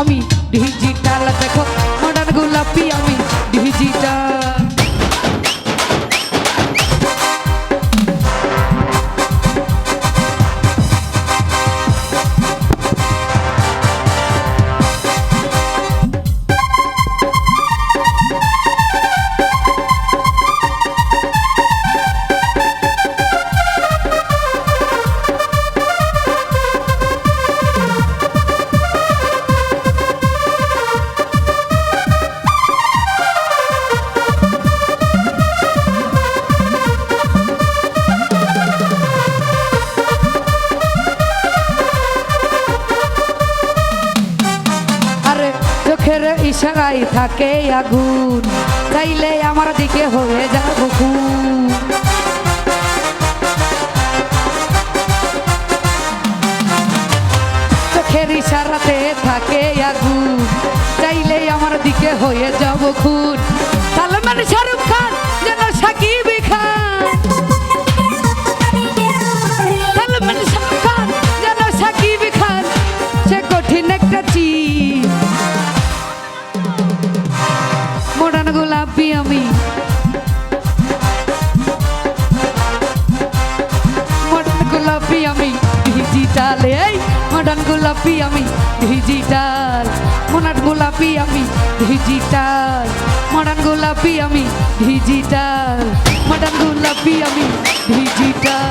আমি ডিজিটাল দেখো মডার্ন গোলাপি আমি ডিজিটাল চোখের ইশারায় থাকে আগুন চাইলে আমার দিকে হয়ে যাব খুন চোখের ইশারাতে থাকে আগুন চাইলে আমার দিকে হয়ে যাব খুন সালমান শাহরুখ খান যেন সাকিব খান সালমান শাহরুখ খান যেন সাকিব খান সে কঠিন একটা চিজ মডার্ন গোলাপি আমি মডার্ন গোলাপি আমি ডিজিটাল এই মডার্ন গোলাপি আমি ডিজিটাল মডার্ন গোলাপি আমি ডিজিটাল মডার্ন গোলাপি আমি ডিজিটাল মডার্ন গোলাপি আমি ডিজিটাল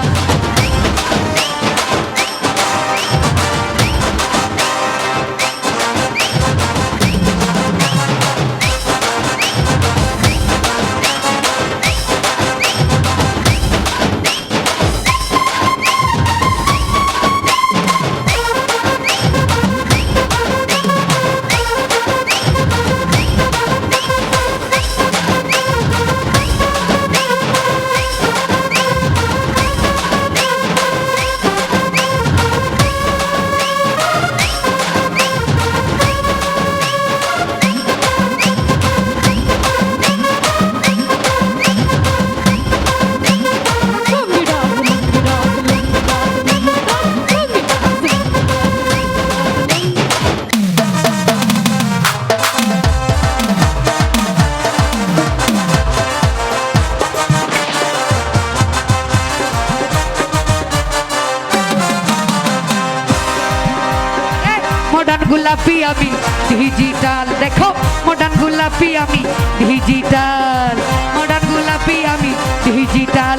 মডার্ন গোলাপি আমি ডিজিটাল দেখো মডার্ন গোলাপি আমি ডিজিটাল মডার্ন গোলাপি আমি ডিজিটাল